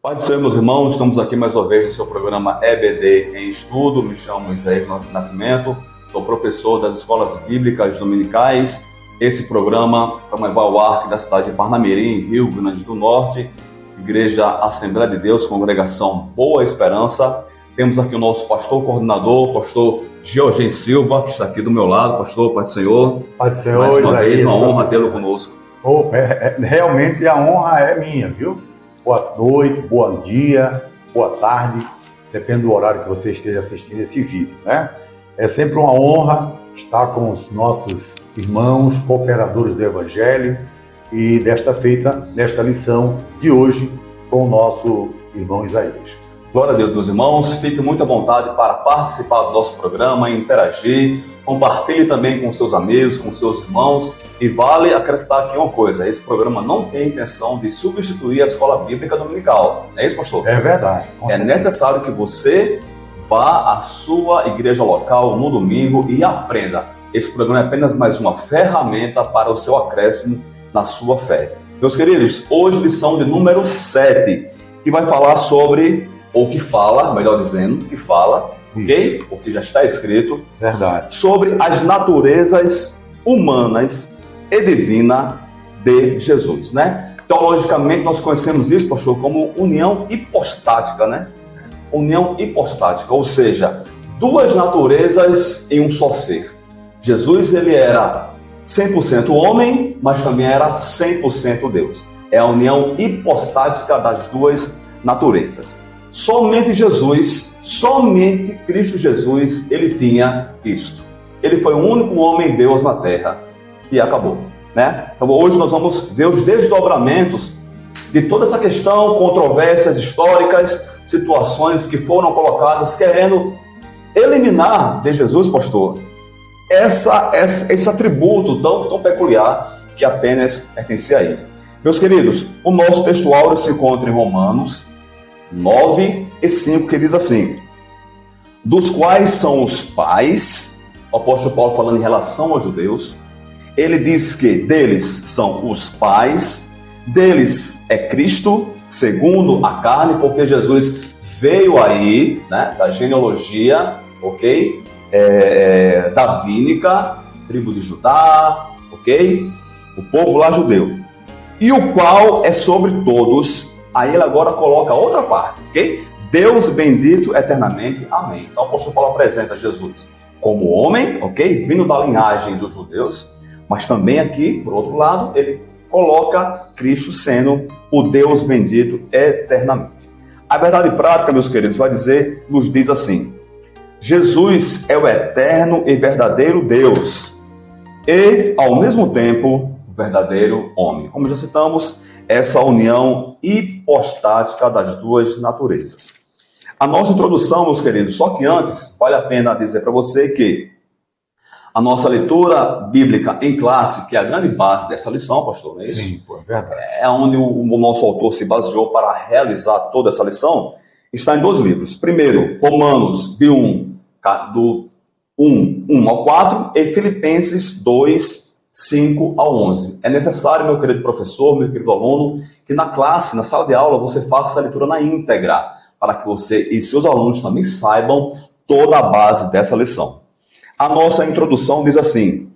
Pai do Senhor, meus irmãos, estamos aqui mais uma vez no seu programa EBD em Estudo. Me chamo Isaías Nascimento, sou professor das escolas bíblicas dominicais. Esse programa vai levar ao ar da cidade de Parnamirim, Rio Grande do Norte, Igreja Assembleia de Deus, Congregação Boa Esperança. Temos aqui o nosso pastor coordenador, pastor Georgen Silva, que está aqui do meu lado. Pastor, Pai do Senhor. Pai do Senhor, mais uma Isaías, vez, uma honra tê-lo conosco. Realmente a honra é minha, viu? Boa noite, bom dia, boa tarde, depende do horário que você esteja assistindo esse vídeo, né? É sempre uma honra estar com os nossos irmãos, cooperadores do Evangelho, e desta lição de hoje com o nosso irmão Isaías. Glória a Deus, meus irmãos. Fique muito à vontade para participar do nosso programa, interagir, compartilhe também com seus amigos, com seus irmãos. E vale acrescentar aqui uma coisa: esse programa não tem a intenção de substituir a escola bíblica dominical. É isso, pastor? É verdade. É necessário que você vá à sua igreja local no domingo e aprenda. Esse programa é apenas mais uma ferramenta para o seu acréscimo na sua fé. Meus queridos, hoje lição de número 7, que vai falar sobre, ou que fala, melhor dizendo, que fala, ok? Porque já está escrito. Verdade. Sobre as naturezas humanas e divina de Jesus, né? Teologicamente, nós conhecemos isso, pastor, como união hipostática, né? União hipostática, ou seja, duas naturezas em um só ser. Jesus, ele era 100% homem, mas também era 100% Deus. É a união hipostática das duas naturezas. Somente Jesus, somente Cristo Jesus, ele tinha isto. Ele foi o único homem Deus na terra e acabou, né? Então hoje nós vamos ver os desdobramentos de toda essa questão, controvérsias históricas, situações que foram colocadas querendo eliminar de Jesus, pastor, esse atributo tão peculiar que apenas pertencia a ele. Meus queridos, o nosso texto áureo se encontra em Romanos 9 e 5, que diz assim: dos quais são os pais, o apóstolo Paulo falando em relação aos judeus, ele diz que deles são os pais, deles é Cristo, segundo a carne, porque Jesus veio aí, né, da genealogia, ok? Davínica, tribo de Judá, ok? O povo lá judeu. E o qual é sobre todos. Aí ele agora coloca outra parte, ok? Deus bendito eternamente, amém. Então o apóstolo Paulo apresenta Jesus como homem, ok? Vindo da linhagem dos judeus, mas também aqui, por outro lado, ele coloca Cristo sendo o Deus bendito eternamente. A verdade prática, meus queridos, nos diz assim: Jesus é o eterno e verdadeiro Deus e, ao mesmo tempo, o verdadeiro homem. Como já citamos, essa união hipostática das duas naturezas. A nossa introdução, meus queridos, só que antes, vale a pena dizer para você que a nossa leitura bíblica em classe, que é a grande base dessa lição, pastor, não é isso? Sim, é verdade. É onde o nosso autor se baseou para realizar toda essa lição, está em dois livros. Primeiro, Romanos, do 1 ao 4, e Filipenses 2, 5 ao 11. É necessário, meu querido professor, meu querido aluno, que na classe, na sala de aula, você faça a leitura na íntegra, para que você e seus alunos também saibam toda a base dessa lição. A nossa introdução diz assim: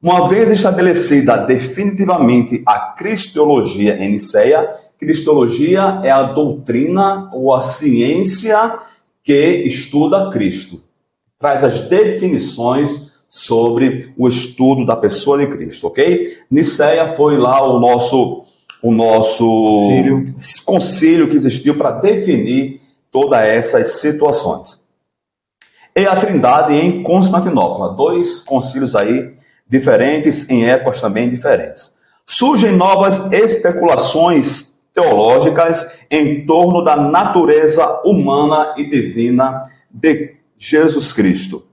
uma vez estabelecida definitivamente a cristologia em Niceia, cristologia é a doutrina ou a ciência que estuda Cristo. Traz as definições sobre o estudo da pessoa de Cristo, ok? Niceia foi lá o nosso concílio que existiu para definir todas essas situações. E a Trindade em Constantinopla, dois concílios aí diferentes, em épocas também diferentes. Surgem novas especulações teológicas em torno da natureza humana e divina de Jesus Cristo.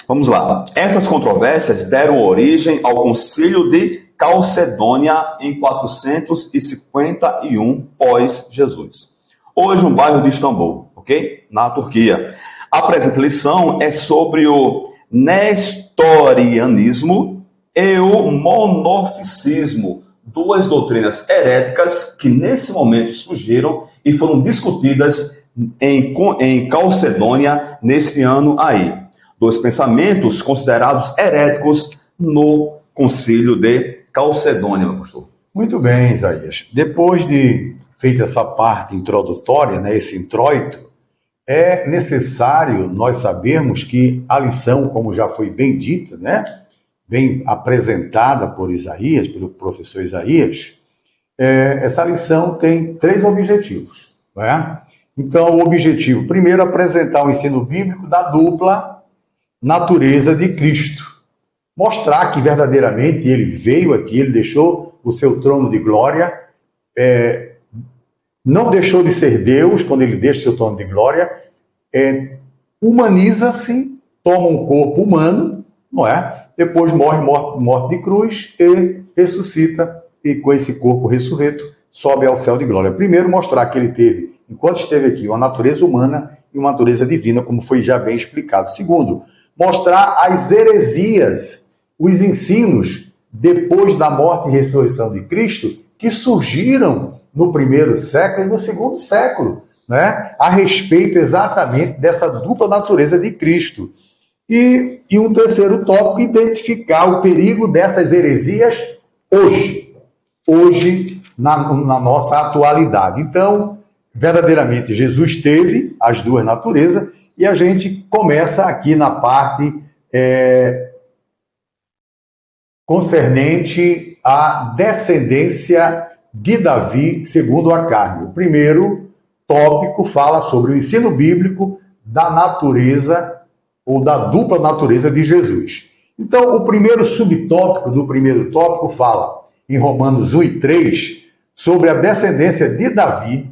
Vamos lá. Essas controvérsias deram origem ao Concílio de Calcedônia em 451 pós-Jesus. Hoje, um bairro de Istambul, ok? Na Turquia. A presente lição é sobre o nestorianismo e o monorficismo, duas doutrinas heréticas que nesse momento surgiram e foram discutidas em Calcedônia neste ano aí. Dois pensamentos considerados heréticos no concílio de Calcedônia, meu pastor. Muito bem, Isaías. Depois de feita essa parte introdutória, né, esse introito, é necessário nós sabermos que a lição, como já foi bem dita, né, bem apresentada por Isaías, pelo professor Isaías, essa lição tem 3 objetivos. Né? Então, o objetivo, primeiro, apresentar o ensino bíblico da dupla natureza de Cristo. Mostrar que verdadeiramente ele veio aqui, ele deixou o seu trono de glória, não deixou de ser Deus quando ele deixa o seu trono de glória, humaniza-se, toma um corpo humano, não é? Depois morte de cruz e ressuscita, e com esse corpo ressurreto, sobe ao céu de glória. Primeiro, mostrar que ele teve, enquanto esteve aqui, uma natureza humana e uma natureza divina, como foi já bem explicado. Segundo, mostrar as heresias, os ensinos, depois da morte e ressurreição de Cristo, que surgiram no primeiro século e no segundo século, né? A respeito exatamente dessa dupla natureza de Cristo. E um terceiro tópico, identificar o perigo dessas heresias hoje na nossa atualidade. Então, verdadeiramente, Jesus teve as duas naturezas e a gente começa aqui na parte concernente à descendência de Davi segundo a carne. O primeiro tópico fala sobre o ensino bíblico da natureza ou da dupla natureza de Jesus. Então, o primeiro subtópico do primeiro tópico fala, em Romanos 1 e 3, sobre a descendência de Davi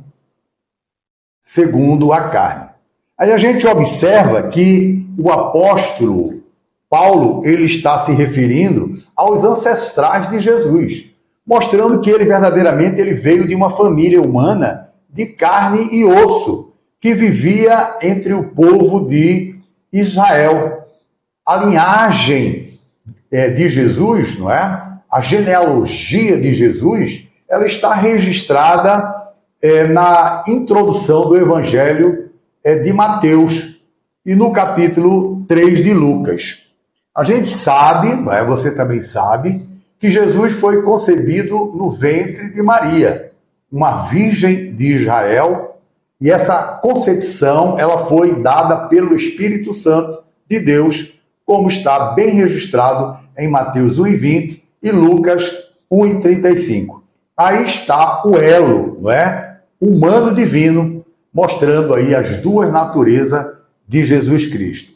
segundo a carne. Aí a gente observa que o apóstolo Paulo, ele está se referindo aos ancestrais de Jesus, mostrando que ele verdadeiramente veio de uma família humana de carne e osso, que vivia entre o povo de Israel. A linhagem de Jesus, não é? A genealogia de Jesus, ela está registrada na introdução do Evangelho de Mateus e no capítulo 3 de Lucas. A gente sabe, não é? Você também sabe, que Jesus foi concebido no ventre de Maria, uma virgem de Israel, e essa concepção ela foi dada pelo Espírito Santo de Deus, como está bem registrado em Mateus 1:20 e Lucas 1:35. Aí está o elo, não é? Humano divino, mostrando aí as duas naturezas de Jesus Cristo.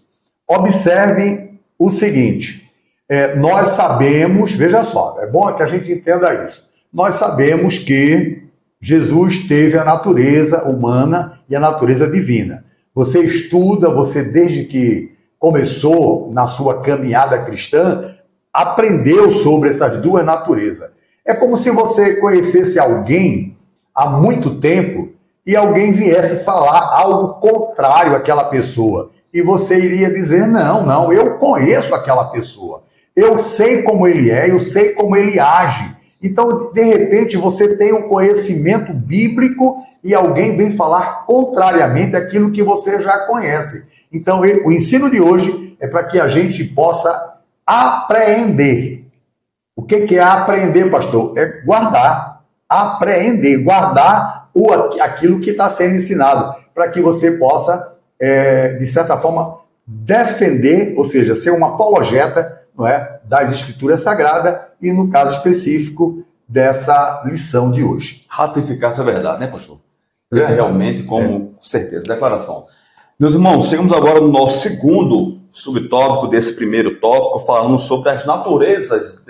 Observem o seguinte, nós sabemos, veja só, é bom que a gente entenda isso, nós sabemos que Jesus teve a natureza humana e a natureza divina. Você estuda, você desde que começou na sua caminhada cristã, aprendeu sobre essas duas naturezas. É como se você conhecesse alguém há muito tempo e alguém viesse falar algo contrário àquela pessoa. E você iria dizer, não, eu conheço aquela pessoa. Eu sei como ele é, eu sei como ele age. Então, de repente, você tem um conhecimento bíblico e alguém vem falar contrariamente àquilo que você já conhece. Então, o ensino de hoje é para que a gente possa apreender. O que é apreender, pastor? É guardar, apreender, guardar aquilo que está sendo ensinado, para que você possa, de certa forma, defender, ou seja, ser um apologeta, não é, das Escrituras Sagradas e, no caso específico, dessa lição de hoje. Ratificar essa verdade, né, pastor? Realmente, com certeza. Declaração. Meus irmãos, chegamos agora no nosso segundo subtópico desse primeiro tópico, falando sobre as naturezas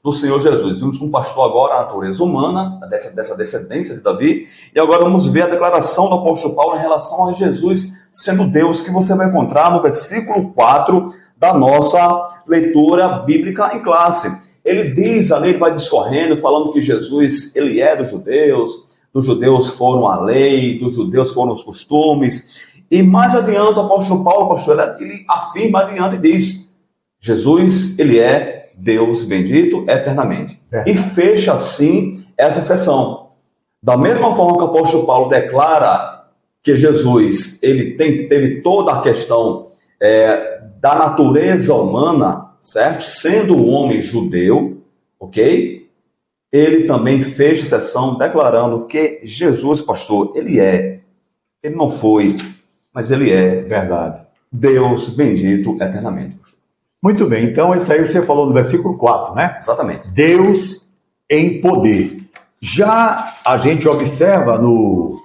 do Senhor Jesus. Vimos com o pastor agora a natureza humana, dessa descendência de Davi, e agora vamos ver a declaração do apóstolo Paulo em relação a Jesus sendo Deus, que você vai encontrar no versículo 4 da nossa leitura bíblica em classe. Ele diz ali, ele vai discorrendo, falando que Jesus, ele é dos judeus foram a lei, dos judeus foram os costumes, e mais adiante o apóstolo Paulo, ele afirma adiante e diz, Jesus, ele é Deus bendito eternamente. E fecha assim essa sessão. Da mesma forma que o apóstolo Paulo declara que Jesus ele teve toda a questão da natureza humana, certo? Sendo um homem judeu, ok? Ele também fecha a sessão declarando que Jesus, pastor, ele não foi, mas ele é Verdade. Deus bendito eternamente. Muito bem, então isso aí você falou no versículo 4, né? Exatamente. Deus em poder. Já a gente observa no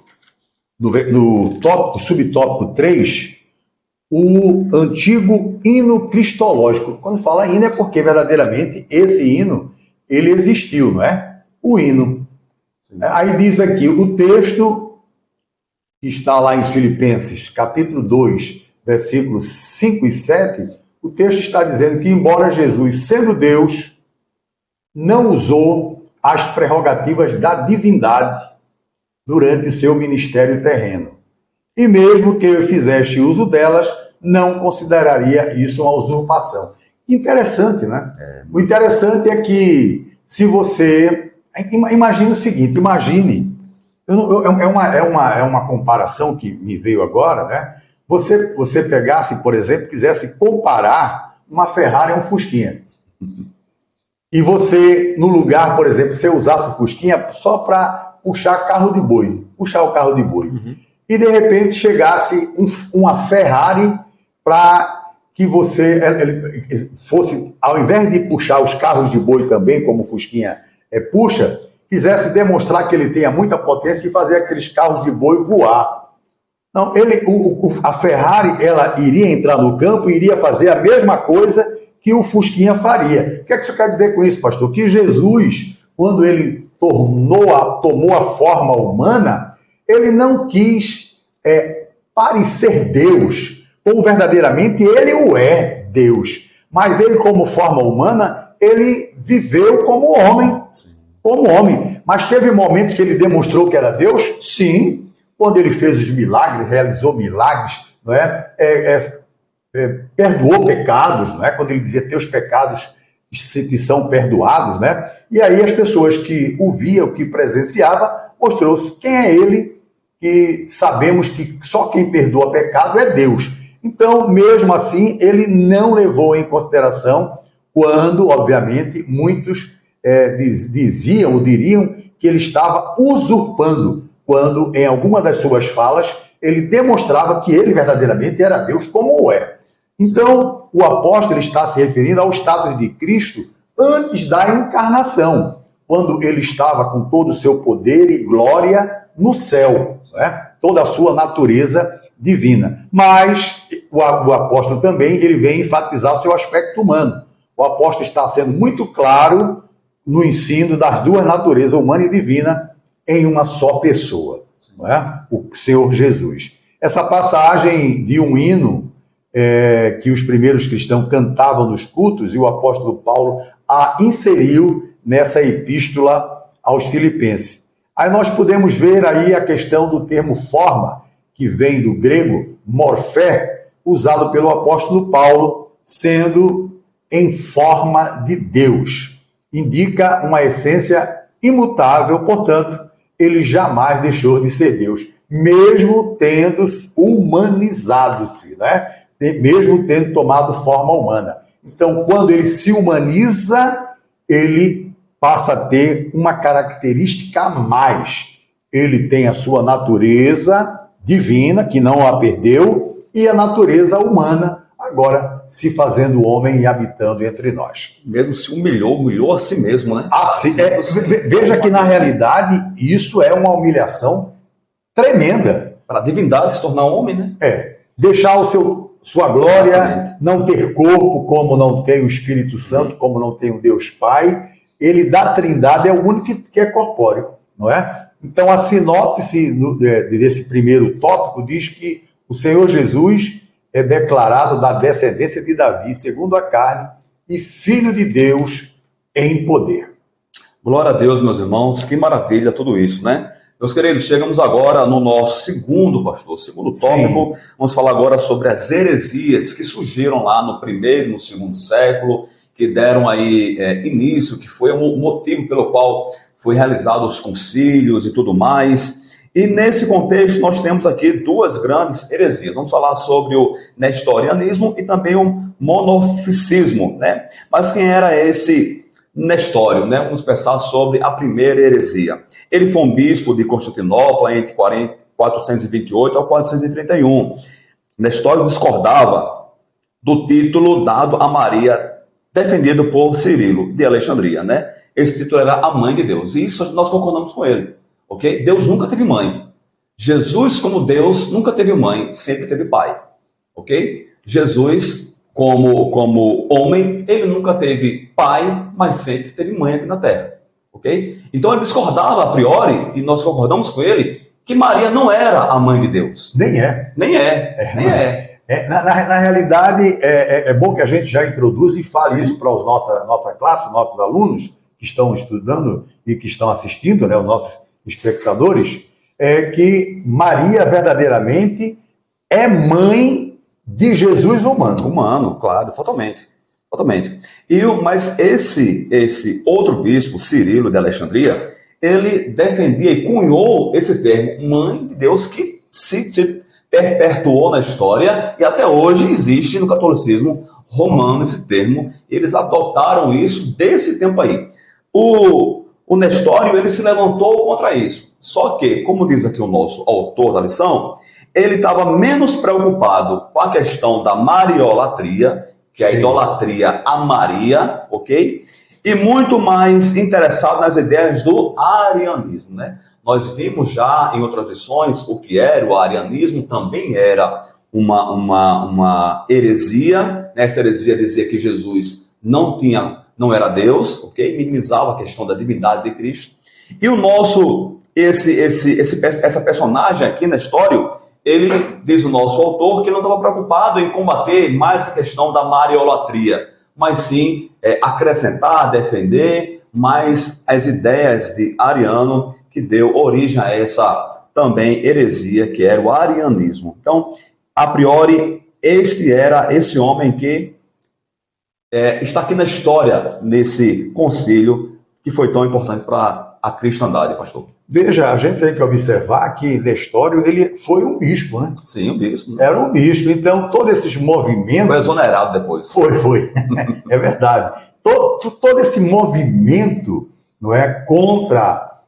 tópico, subtópico 3, o antigo hino cristológico. Quando fala hino é porque verdadeiramente esse hino, ele existiu, não é? O hino. Sim. Aí diz aqui, o texto que está lá em Filipenses, capítulo 2, versículos 5 e 7, o texto está dizendo que, embora Jesus, sendo Deus, não usou as prerrogativas da divindade durante seu ministério terreno. E mesmo que eu fizesse uso delas, não consideraria isso uma usurpação. Interessante, né? O interessante é que, se você... Imagine o seguinte, é uma comparação que me veio agora, né? Você pegasse, por exemplo, quisesse comparar uma Ferrari a um Fusquinha. E você, no lugar, por exemplo, você usasse o Fusquinha só para puxar o carro de boi. Uhum. E, de repente, chegasse uma Ferrari para que você fosse, ao invés de puxar os carros de boi também, como o Fusquinha puxa, quisesse demonstrar que ele tenha muita potência e fazer aqueles carros de boi voar. Não, a Ferrari, ela iria entrar no campo e iria fazer a mesma coisa que o Fusquinha faria. O que é que isso quer dizer com isso, pastor? Que Jesus, quando ele tomou a forma humana, ele não quis parecer Deus, ou verdadeiramente ele o é Deus. Mas ele, como forma humana, ele viveu como homem. Sim. Como homem. Mas teve momentos que ele demonstrou que era Deus? Sim. Quando ele fez os milagres, realizou milagres, não é? Perdoou pecados, não é? Quando ele dizia teus pecados te são perdoados, né? E aí as pessoas que o viam, que presenciava, mostrou quem é ele, que sabemos que só quem perdoa pecado é Deus. Então, mesmo assim, ele não levou em consideração quando, obviamente, muitos diziam ou diriam que ele estava usurpando, quando em alguma das suas falas ele demonstrava que ele verdadeiramente era Deus como o é. Então, o apóstolo está se referindo ao estado de Cristo antes da encarnação, quando ele estava com todo o seu poder e glória no céu, né? Toda a sua natureza divina. Mas o apóstolo também ele vem enfatizar o seu aspecto humano. O apóstolo está sendo muito claro no ensino das duas naturezas, humana e divina, em uma só pessoa, não é? O Senhor Jesus. Essa passagem de um hino que os primeiros cristãos cantavam nos cultos, e o apóstolo Paulo a inseriu nessa epístola aos Filipenses. Aí nós podemos ver aí a questão do termo forma, que vem do grego morfé, usado pelo apóstolo Paulo, sendo em forma de Deus. Indica uma essência imutável, portanto, ele jamais deixou de ser Deus, mesmo tendo humanizado-se, né? Mesmo tendo tomado forma humana. Então, quando ele se humaniza, ele passa a ter uma característica a mais. Ele tem a sua natureza divina, que não a perdeu, e a natureza humana, agora se fazendo homem e habitando entre nós. Mesmo se humilhou a si mesmo, né? Veja que, na realidade, isso é uma humilhação tremenda. Para a divindade se tornar homem, né? Deixar sua glória, não ter corpo, como não tem o Espírito Santo, como não tem o Deus Pai. Ele da Trindade é o único que é corpóreo, não é? Então, a sinopse desse primeiro tópico diz que o Senhor Jesus é declarado da descendência de Davi, segundo a carne, e Filho de Deus em poder. Glória a Deus, meus irmãos, que maravilha tudo isso, né? Meus queridos, chegamos agora no nosso segundo tópico. Sim. Vamos falar agora sobre as heresias que surgiram lá no primeiro e no segundo século, que deram aí início, que foi o motivo pelo qual foi realizado os concílios e tudo mais. E nesse contexto nós temos aqui duas grandes heresias. Vamos falar sobre o nestorianismo e também o monofisismo, né? Mas quem era esse Nestório, né? Vamos pensar sobre a primeira heresia. Ele foi um bispo de Constantinopla entre 428 a 431. Nestório discordava do título dado a Maria, defendido por Cirilo de Alexandria, né? Esse título era a mãe de Deus. E isso nós concordamos com ele. Ok? Deus nunca teve mãe. Jesus, como Deus, nunca teve mãe, sempre teve pai. Ok? Jesus, como homem, ele nunca teve pai, mas sempre teve mãe aqui na terra. Ok? Então ele discordava a priori, e nós concordamos com ele, que Maria não era a mãe de Deus. Nem é. Nem é. Na realidade, é bom que a gente já introduza e fale isso para a nossa classe, nossos alunos que estão estudando e que estão assistindo, né, os nossos espectadores, que Maria verdadeiramente é mãe de Jesus humano. Humano, claro, totalmente. Mas esse outro bispo, Cirilo de Alexandria, ele defendia e cunhou esse termo, mãe de Deus, que se perpetuou na história e até hoje existe no catolicismo romano esse termo. Eles adotaram isso desse tempo aí. O Nestório, ele se levantou contra isso. Só que, como diz aqui o nosso autor da lição, ele estava menos preocupado com a questão da mariolatria, que é a idolatria a Maria, ok? E muito mais interessado nas ideias do arianismo, né? Nós vimos já em outras lições o que era o arianismo, também era uma heresia. Essa heresia dizia que Jesus não era Deus, ok? Minimizava a questão da divindade de Cristo. E o nosso, essa personagem aqui na história, ele, diz o nosso autor, que não estava preocupado em combater mais a questão da mariolatria, mas sim acrescentar, defender mais as ideias de Ariano, que deu origem a essa também heresia, que era o arianismo. Então, a priori, este era esse homem que está aqui na história, nesse concílio, que foi tão importante para a cristandade, pastor. Veja, a gente tem que observar que Nestório, ele foi um bispo, né? Sim, um bispo. Era um bispo, então todos esses movimentos... Foi exonerado depois. Foi. É verdade. Todo esse movimento, não é, contra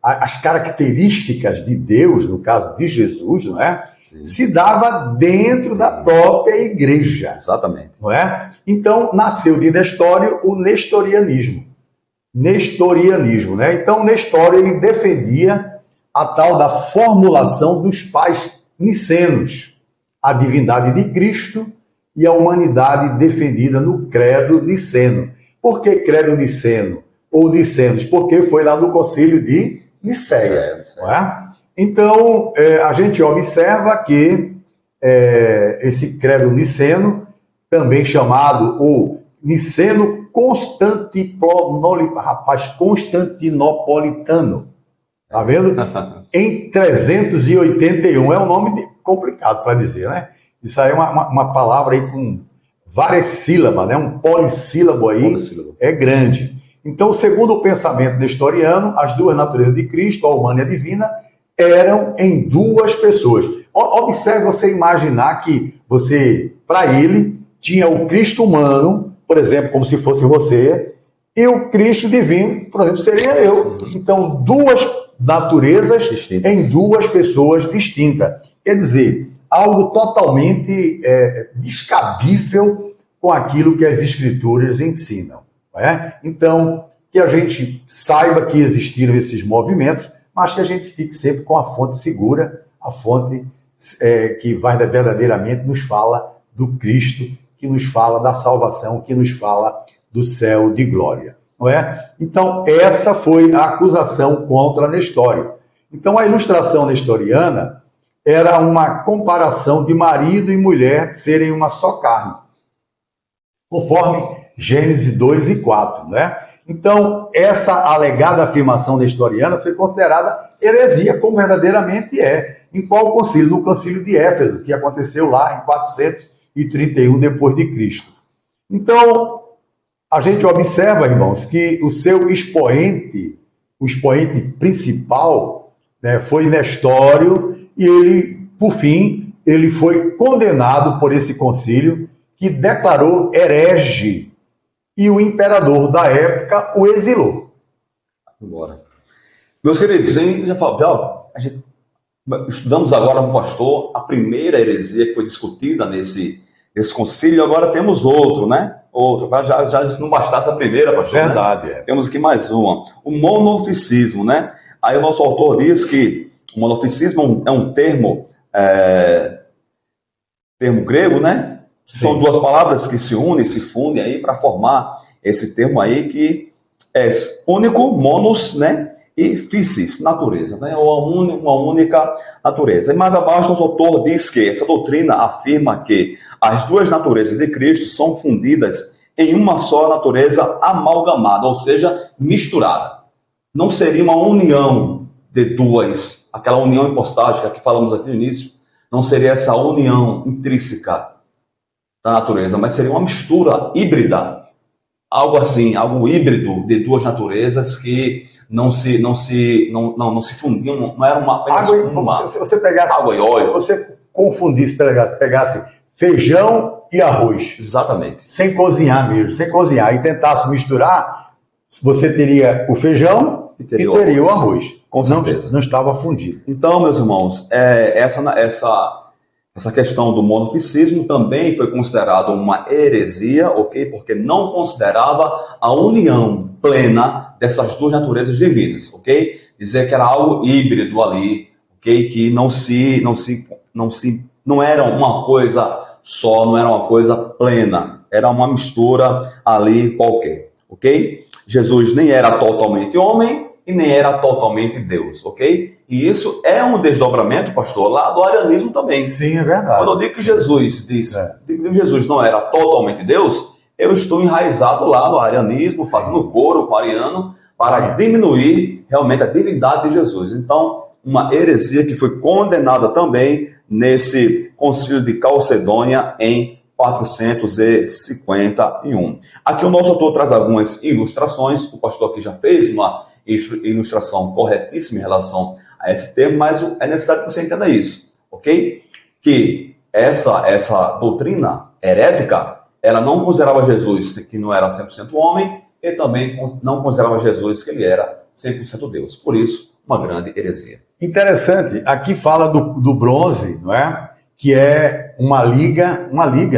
as características de Deus, no caso de Jesus, não é? Sim. Se dava dentro da própria igreja. Exatamente. Não é? Então, nasceu de Nestório o nestorianismo, né? Então, Nestório, ele defendia a tal da formulação dos pais nicenos, a divindade de Cristo e a humanidade defendida no credo niceno. Por que credo niceno? Ou nicenos? Porque foi lá no concílio de Nicéia. Não é? Então, a gente observa que esse credo niceno, também chamado o niceno constantinopolitano, tá vendo? Em 381, é um nome complicado para dizer, né? Isso aí é uma palavra aí com várias sílabas, né? Um polissílabo aí é grande. Então, segundo o pensamento nestoriano, as duas naturezas de Cristo, a humana e a divina, eram em duas pessoas. Observe você imaginar que para ele, tinha o Cristo humano, por exemplo, como se fosse você, e o Cristo divino, por exemplo, seria eu. Então, duas naturezas distintas, em duas pessoas distintas. Quer dizer, algo totalmente descabível com aquilo que as Escrituras ensinam. Não é? Então, que a gente saiba que existiram esses movimentos, mas que a gente fique sempre com a fonte segura, a fonte que verdadeiramente nos fala do Cristo, que nos fala da salvação, que nos fala do céu de glória. Não é? Então, essa foi a acusação contra Nestório. Então, a ilustração nestoriana era uma comparação de marido e mulher serem uma só carne, conforme Gênesis 2 e 4. Né? Então, essa alegada afirmação nestoriana foi considerada heresia, como verdadeiramente é. Em qual concílio? No concílio de Éfeso, que aconteceu lá em 431 depois de Cristo. Então, a gente observa, irmãos, que o seu expoente, o expoente principal, né, foi Nestório, e ele, por fim, ele foi condenado por esse concílio, que declarou herege, e o imperador da época o exilou. Agora, meus queridos, a gente estudamos agora com o pastor a primeira heresia que foi discutida nesse concílio, agora temos outro, né? Outro, já não bastasse a primeira, pastor. Verdade, né? Temos aqui mais uma, o monofisismo, né? Aí o nosso autor diz que o monofisismo é um termo grego, né? Sim. São duas palavras que se unem, se fundem aí para formar esse termo aí que é único, monos, né? E physis, natureza, né? Ou uma única natureza. E mais abaixo, o autor diz que essa doutrina afirma que as duas naturezas de Cristo são fundidas em uma só natureza amalgamada, ou seja, misturada. Não seria uma união de duas, aquela união hipostática que falamos aqui no início, não seria essa união intrínseca da natureza, mas seria uma mistura híbrida, algo assim, algo híbrido de duas naturezas que não se fundiam, não era uma água, se você pegasse água e óleo, você confundisse, pegasse feijão e arroz, exatamente, sem cozinhar mesmo, sem cozinhar, e tentasse misturar, você teria o feijão e teria o arroz. Com certeza. Não estava fundido. Então, meus irmãos, essa questão do monofisismo também foi considerada uma heresia, ok? Porque não considerava a união plena dessas duas naturezas divinas, ok? Dizer que era algo híbrido ali, ok? Que não era uma coisa só, não era uma coisa plena, era uma mistura ali qualquer, ok? Jesus nem era totalmente homem e nem era totalmente Deus, ok? E isso é um desdobramento, pastor, lá do arianismo também. Sim, é verdade. Quando eu digo que Jesus Jesus não era totalmente Deus, eu estou enraizado lá no arianismo, fazendo coro com o ariano, para diminuir realmente a divindade de Jesus. Então, uma heresia que foi condenada também nesse concílio de Calcedônia em 451. Aqui o nosso autor traz algumas ilustrações, o pastor aqui já fez uma ilustração corretíssima em relação a esse termo, mas é necessário que você entenda isso, ok? Que essa doutrina herética, ela não considerava Jesus que não era 100% homem, e também não considerava Jesus que ele era 100% Deus. Por isso, uma grande heresia. Interessante, aqui fala do bronze, não é? Que é uma liga,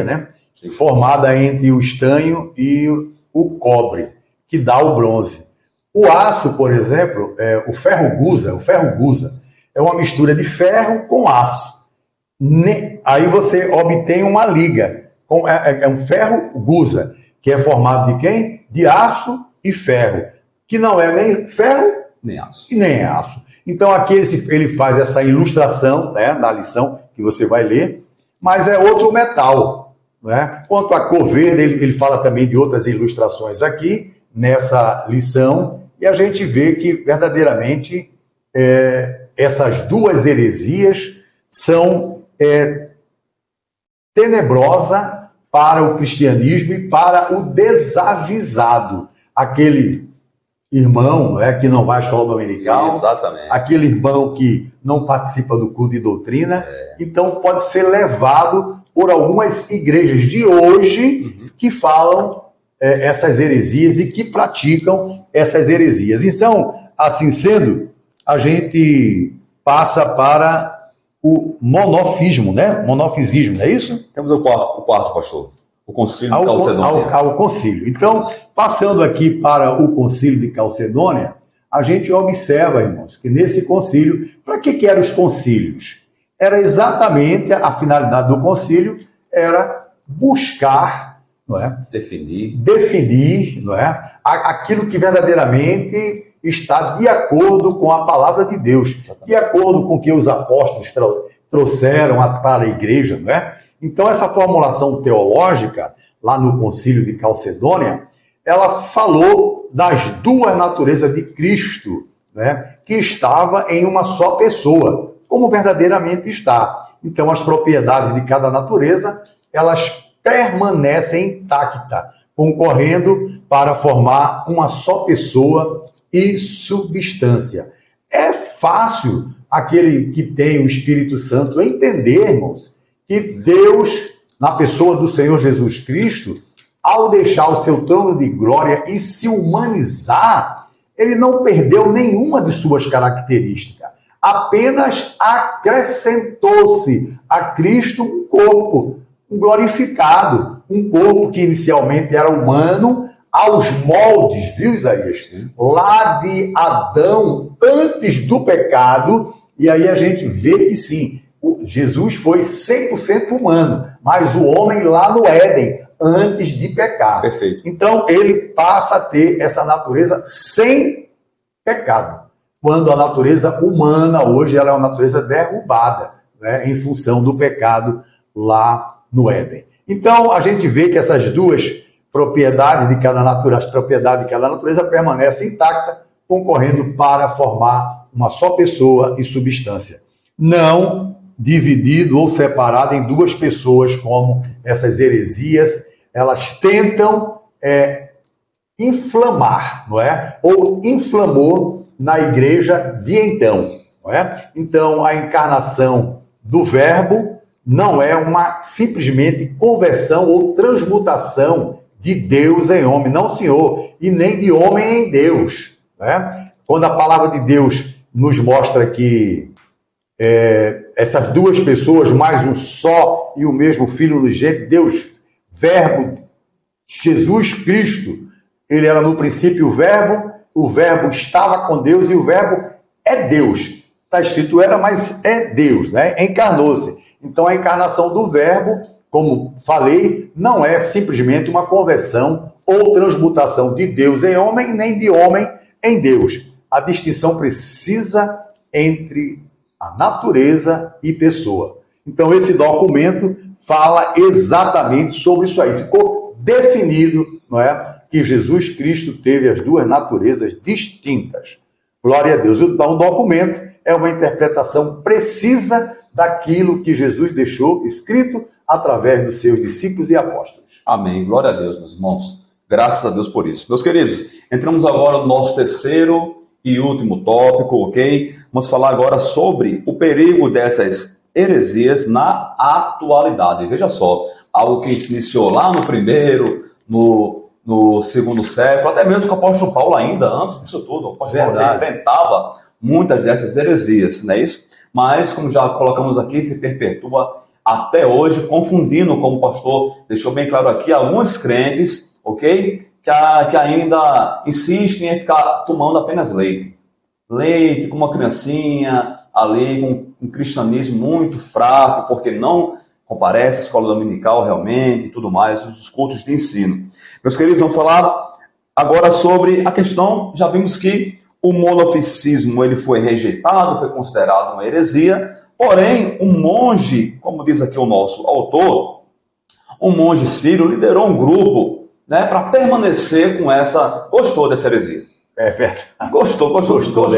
né? Sim. Formada entre o estanho e o cobre, que dá o bronze. O aço, por exemplo, o ferro gusa é uma mistura de ferro com aço. Aí você obtém uma liga. É um ferro gusa, que é formado de quem? De aço e ferro, que não é nem ferro nem aço. E nem aço. Então aqui ele faz essa ilustração, né, na lição que você vai ler, mas é outro metal. Né? Quanto à cor verde, ele fala também de outras ilustrações aqui, nessa lição, e a gente vê que verdadeiramente essas duas heresias são tenebrosas para o cristianismo e para o desavisado. Aquele irmão, né, que não vai à escola dominical, exatamente, aquele irmão que não participa do culto de doutrina, então pode ser levado por algumas igrejas de hoje que falam essas heresias e que praticam essas heresias. Então, assim sendo, a gente passa para o monofismo, né? Monofisismo, não é isso? Temos o quarto, pastor. O concílio de Calcedônia. Ao concílio. Então, passando aqui para o concílio de Calcedônia, a gente observa, irmãos, que nesse concílio, para que eram os concílios? Era exatamente a finalidade do concílio, era buscar, não é? Definir, não é? Aquilo que verdadeiramente está de acordo com a palavra de Deus, de acordo com o que os apóstolos trouxeram para a igreja, não é? Então, essa formulação teológica, lá no concílio de Calcedônia, ela falou das duas naturezas de Cristo, né, que estava em uma só pessoa, como verdadeiramente está. Então, as propriedades de cada natureza, elas permanece intacta, concorrendo para formar uma só pessoa e substância. É fácil aquele que tem o Espírito Santo entender, irmãos, que Deus, na pessoa do Senhor Jesus Cristo, ao deixar o seu trono de glória e se humanizar, ele não perdeu nenhuma de suas características, apenas acrescentou-se a Cristo um corpo, um glorificado, um corpo que inicialmente era humano, aos moldes, viu, Isaías? Lá de Adão, antes do pecado, e aí a gente vê que sim, Jesus foi 100% humano, mas o homem lá no Éden, antes de pecar. Perfeito. Então, ele passa a ter essa natureza sem pecado. Quando a natureza humana, hoje, ela é uma natureza derrubada, né, em função do pecado lá no Éden. Então, a gente vê que essas duas propriedades de cada natureza, as propriedades de cada natureza permanecem intactas, concorrendo para formar uma só pessoa e substância. Não dividido ou separado em duas pessoas, como essas heresias, elas tentam inflamar, não é? Ou inflamou na igreja de então, não é? Então, a encarnação do Verbo não é uma simplesmente conversão ou transmutação de Deus em homem, não, senhor, e nem de homem em Deus, né? Quando a palavra de Deus nos mostra que essas duas pessoas, mais um só e o mesmo Filho unigênito, Deus, Verbo, Jesus Cristo, ele era no princípio o Verbo estava com Deus e o Verbo é Deus. Está escrito era, mas é Deus, né? Encarnou-se. Então a encarnação do Verbo, como falei, não é simplesmente uma conversão ou transmutação de Deus em homem, nem de homem em Deus. A distinção precisa entre a natureza e pessoa. Então esse documento fala exatamente sobre isso aí. Ficou definido, não é, que Jesus Cristo teve as duas naturezas distintas. Glória a Deus. Então o documento é uma interpretação precisa daquilo que Jesus deixou escrito através dos seus discípulos e apóstolos. Amém. Glória a Deus, meus irmãos. Graças a Deus por isso. Meus queridos, entramos agora no nosso terceiro e último tópico, ok? Vamos falar agora sobre o perigo dessas heresias na atualidade. Veja só, algo que se iniciou lá no primeiro, no segundo século, até mesmo com o apóstolo Paulo ainda, antes disso tudo. O apóstolo Paulo já enfrentava muitas dessas heresias, não é isso? Mas, como já colocamos aqui, se perpetua até hoje, confundindo, como o pastor deixou bem claro aqui, alguns crentes, ok? Que ainda insistem em ficar tomando apenas leite. Leite com uma criancinha ali, com um cristianismo muito fraco, porque não comparece à escola dominical realmente e tudo mais, os cultos de ensino. Meus queridos, vamos falar agora sobre a questão, já vimos que o monofisismo ele foi rejeitado, foi considerado uma heresia, porém, um monge, como diz aqui o nosso autor, um monge sírio liderou um grupo, né, para permanecer com essa... Gostou dessa heresia. É verdade. Gostou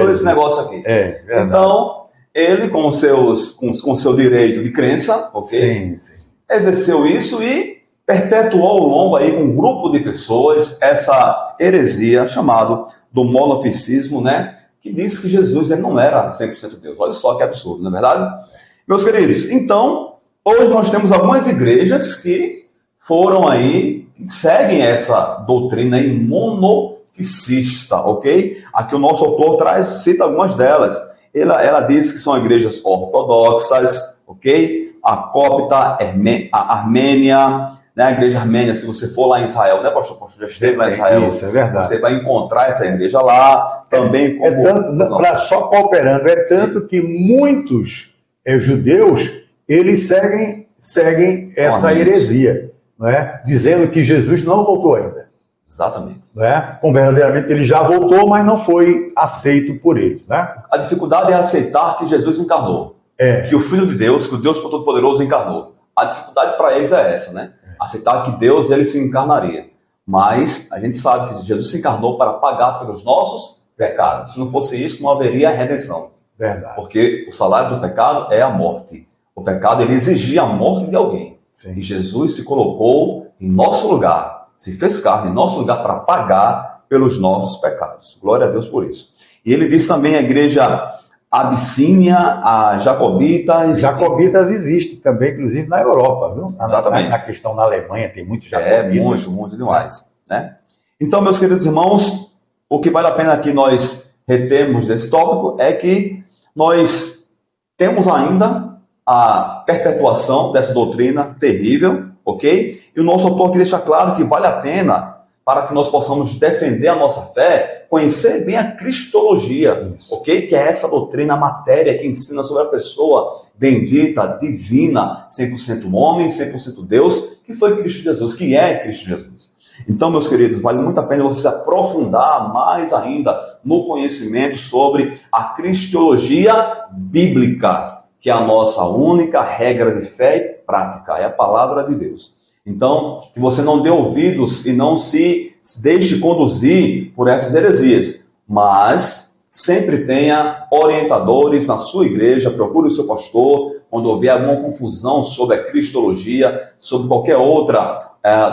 desse negócio aqui. É verdade. Então, ele, com o seu direito de crença, ok? Sim. Exerceu isso e perpetuou ao longo aí com um grupo de pessoas essa heresia chamada do monofisismo, né? Que diz que Jesus ele não era 100% Deus. Olha só que absurdo, não é verdade? Meus queridos, então, hoje nós temos algumas igrejas que foram aí, seguem essa doutrina aí monofisista, ok? Aqui o nosso autor cita algumas delas. Ela diz que são igrejas ortodoxas, ok? A cópita, a Armênia, né? A igreja armênia, se você for lá em Israel, né, pastor? Já esteve lá em Israel. Isso, é verdade. Você vai encontrar essa igreja lá, também como... só cooperando, é tanto que muitos judeus, eles seguem essa heresia, não é? Dizendo que Jesus não voltou ainda. Exatamente. Né? Como verdadeiramente ele já voltou, mas não foi aceito por eles. Né? A dificuldade é aceitar que Jesus encarnou. Que o Filho de Deus, que o Deus Todo-Poderoso encarnou. A dificuldade para eles é essa, né? Aceitar que Deus ele se encarnaria. Mas a gente sabe que Jesus se encarnou para pagar pelos nossos pecados. Se não fosse isso, não haveria redenção. Verdade. Porque o salário do pecado é a morte. O pecado ele exigia a morte de alguém. Sim. E Jesus se colocou em nosso lugar, se fez carne em nosso lugar para pagar pelos nossos pecados. Glória a Deus por isso. E ele diz também à igreja Abissínia, a Jacobitas. Jacobitas existe também, inclusive na Europa, viu? Exatamente. Na questão da Alemanha tem muitos jacobitas. Muito demais, né? Então, meus queridos irmãos, o que vale a pena que nós retemos desse tópico é que nós temos ainda a perpetuação dessa doutrina terrível, ok? E o nosso autor aqui deixa claro que vale a pena, para que nós possamos defender a nossa fé, conhecer bem a cristologia, ok? Que é essa doutrina, a matéria que ensina sobre a pessoa bendita, divina, 100% homem, 100% Deus, que foi Cristo Jesus, que é Cristo Jesus. Então, meus queridos, vale muito a pena você se aprofundar mais ainda no conhecimento sobre a cristologia bíblica, que é a nossa única regra de fé e prática, é a palavra de Deus. Então, que você não dê ouvidos e não se deixe conduzir por essas heresias, mas sempre tenha orientadores na sua igreja, procure o seu pastor, quando houver alguma confusão sobre a cristologia, sobre qualquer outra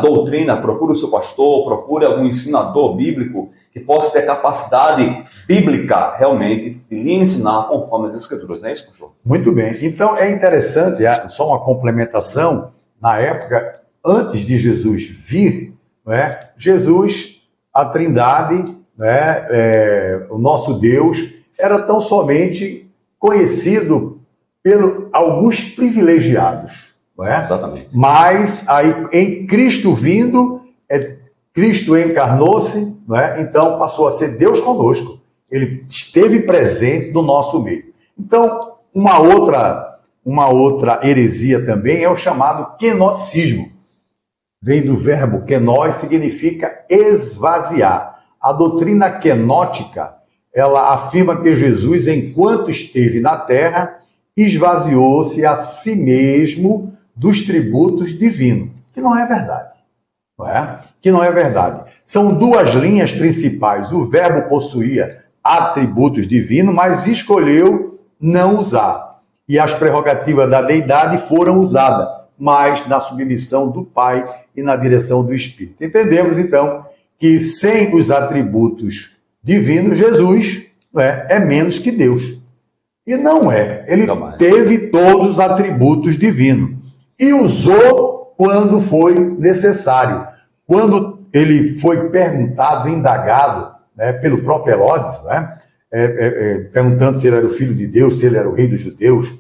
doutrina, procure o seu pastor, procure algum ensinador bíblico que possa ter capacidade bíblica realmente de lhe ensinar conforme as escrituras, não é isso, pastor? Muito bem. Então, é interessante, só uma complementação, na época antes de Jesus vir, né, Jesus, a Trindade, né, o nosso Deus, era tão somente conhecido por alguns privilegiados. Né? Exatamente. Mas aí, em Cristo vindo, Cristo encarnou-se, né, então passou a ser Deus conosco. Ele esteve presente no nosso meio. Então, uma outra heresia também é o chamado quenoticismo. Vem do verbo kenós, significa esvaziar. A doutrina quenótica, ela afirma que Jesus, enquanto esteve na terra, esvaziou-se a si mesmo dos tributos divinos, que não é verdade. Não é? Que não é verdade. São duas linhas principais. O verbo possuía atributos divinos, mas escolheu não usar. E as prerrogativas da deidade foram usadas, mas na submissão do Pai e na direção do Espírito. Entendemos, então, que sem os atributos divinos, Jesus é menos que Deus. E não é. Ele teve todos os atributos divinos e usou quando foi necessário. Quando ele foi perguntado, indagado, né, pelo próprio Herodes, né, perguntando se ele era o filho de Deus, se ele era o rei dos judeus,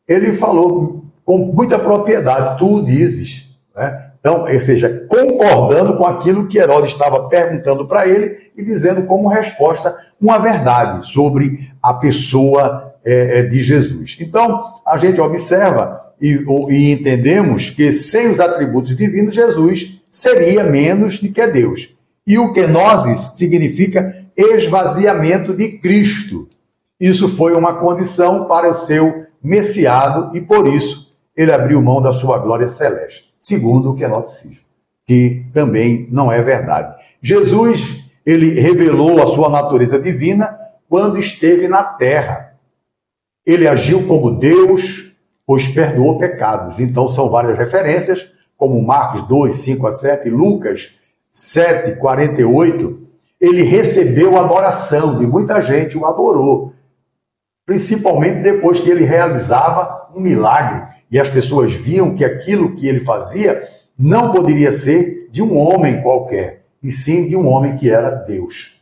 ele falou com muita propriedade, tu dizes, né? Então, ou seja, concordando com aquilo que Herodes estava perguntando para ele e dizendo como resposta uma verdade sobre a pessoa de Jesus. Então, a gente observa e entendemos que sem os atributos divinos, Jesus seria menos do que Deus. E o kenosis significa esvaziamento de Cristo. Isso foi uma condição para o seu messiado e, por isso, ele abriu mão da sua glória celeste, segundo o quenoticismo, que também não é verdade. Jesus, ele revelou a sua natureza divina quando esteve na terra. Ele agiu como Deus, pois perdoou pecados. Então, são várias referências, como Marcos 2, 5 a 7, Lucas 7, 48. Ele recebeu a adoração de muita gente, o adorou. Principalmente depois que ele realizava um milagre e as pessoas viam que aquilo que ele fazia não poderia ser de um homem qualquer, e sim de um homem que era Deus.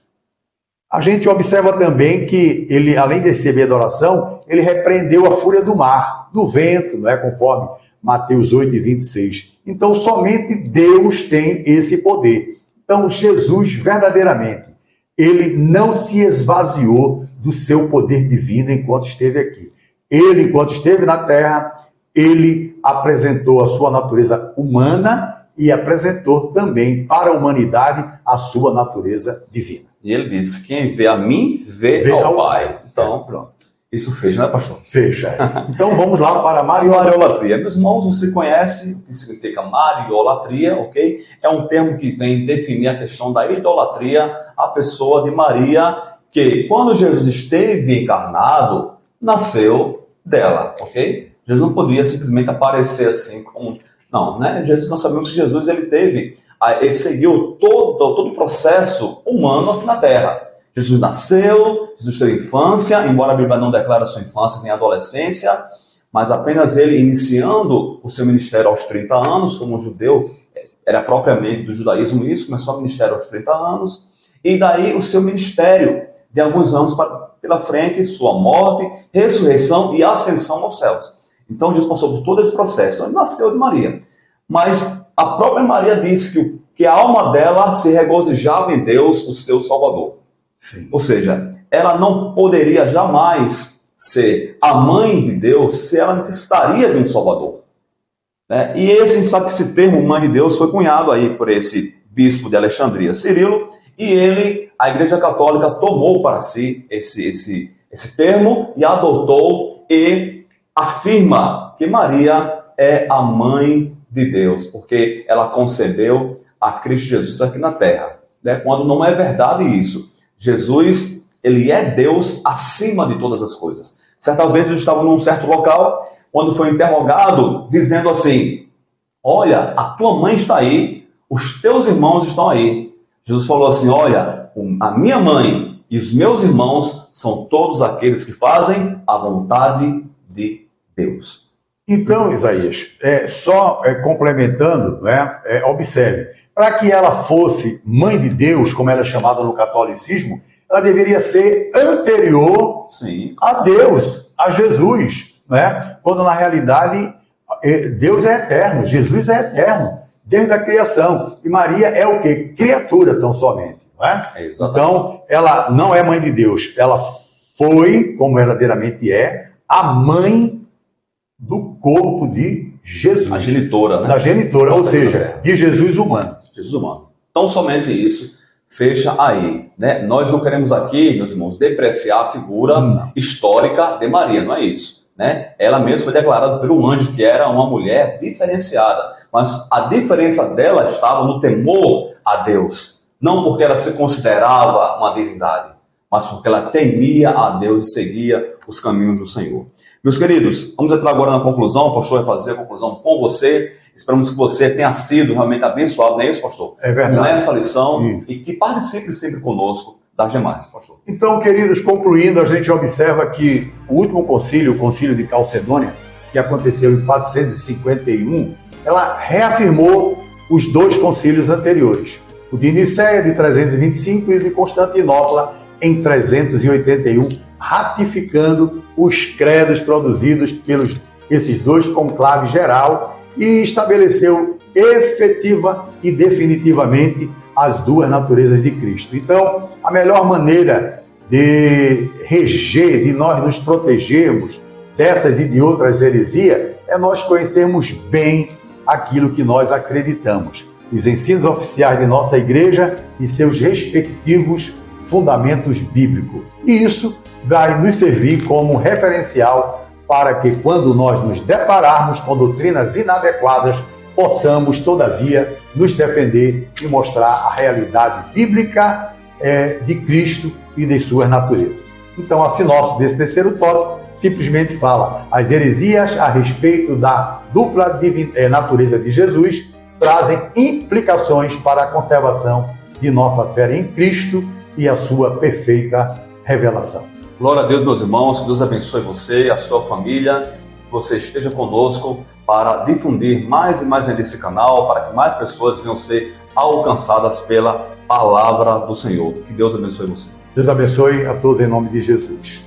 A gente observa também que ele, além de receber adoração, ele repreendeu a fúria do mar, do vento, não é? Conforme Mateus 8 e 26. Então, somente Deus tem esse poder. Então, Jesus, verdadeiramente, ele não se esvaziou do seu poder divino enquanto esteve aqui. Ele, enquanto esteve na terra, ele apresentou a sua natureza humana e apresentou também para a humanidade a sua natureza divina. E ele disse, quem vê a mim, vê ao Pai. Então, pronto. Isso fecha, né, pastor? Fecha. Então, vamos lá para a Mariolatria. Meus irmãos, você conhece o que significa Mariolatria, ok? É um termo que vem definir a questão da idolatria à pessoa de Maria, que quando Jesus esteve encarnado, nasceu dela, ok? Jesus não podia simplesmente aparecer assim como... Não, né? Nós sabemos que Jesus ele seguiu todo o processo humano aqui na Terra. Jesus nasceu, Jesus teve infância, embora a Bíblia não declara sua infância nem adolescência, mas apenas ele iniciando o seu ministério aos 30 anos, como um judeu, era propriamente do judaísmo isso, começou o ministério aos 30 anos, e daí o seu ministério de alguns anos pela frente, sua morte, ressurreição e ascensão aos céus. Então Jesus passou por todo esse processo. Ele nasceu de Maria, mas a própria Maria disse que a alma dela se regozijava em Deus, o seu Salvador. Sim. Ou seja, ela não poderia jamais ser a mãe de Deus se ela necessitaria de um Salvador. Né? E a gente sabe que esse termo mãe de Deus foi cunhado aí por esse bispo de Alexandria, Cirilo, e a Igreja Católica tomou para si esse termo e adotou e afirma que Maria é a mãe de Deus, porque ela concebeu a Cristo Jesus aqui na Terra. Né? Quando não é verdade isso. Jesus, ele é Deus acima de todas as coisas. Certa vez eu estava num certo local, quando foi interrogado, dizendo assim, olha, a tua mãe está aí, os teus irmãos estão aí. Jesus falou assim, olha, a minha mãe e os meus irmãos são todos aqueles que fazem a vontade de Deus. Então, Isaías, complementando, né, observe, para que ela fosse mãe de Deus, como ela é chamada no catolicismo, ela deveria ser anterior Sim. a Deus, a Jesus, né? Quando na realidade Deus é eterno, Jesus é eterno, desde a criação. E Maria é o quê? Criatura tão somente. Não é? Então, ela não é mãe de Deus, ela foi, como verdadeiramente é, a mãe do corpo de Jesus. A genitora, né? Da genitora, ou seja, de Jesus humano. Jesus humano. Então, somente isso fecha aí. Né? Nós não queremos aqui, meus irmãos, depreciar a figura histórica de Maria, não é isso. Né? Ela mesma foi declarada pelo anjo que era uma mulher diferenciada. Mas a diferença dela estava no temor a Deus. Não porque ela se considerava uma divindade, mas porque ela temia a Deus e seguia os caminhos do Senhor. Meus queridos, vamos entrar agora na conclusão. O pastor vai fazer a conclusão com você. Esperamos que você tenha sido realmente abençoado, não é isso, pastor? É verdade. Com essa lição isso. E que participe sempre conosco das demais, pastor. Então, queridos, concluindo, a gente observa que o último concílio, o concílio de Calcedônia, que aconteceu em 451, ela reafirmou os dois concílios anteriores. O de Nicéia, de 325, e o de Constantinopla, em 381, ratificando os credos produzidos pelos esses dois conclaves geral e estabeleceu efetiva e definitivamente as duas naturezas de Cristo. Então, a melhor maneira de reger, de nós nos protegermos dessas e de outras heresias, é nós conhecermos bem aquilo que nós acreditamos, os ensinos oficiais de nossa igreja e seus respectivos fundamentos bíblicos. E isso vai nos servir como referencial para que, quando nós nos depararmos com doutrinas inadequadas, possamos, todavia, nos defender e mostrar a realidade bíblica de Cristo e de suas naturezas. Então, a sinopse desse terceiro tópico simplesmente fala: as heresias a respeito da dupla natureza de Jesus trazem implicações para a conservação de nossa fé em Cristo e a sua perfeita revelação. Glória a Deus, meus irmãos, que Deus abençoe você, a sua família, que você esteja conosco para difundir mais e mais nesse canal, para que mais pessoas venham ser alcançadas pela palavra do Senhor. Que Deus abençoe você. Deus abençoe a todos em nome de Jesus.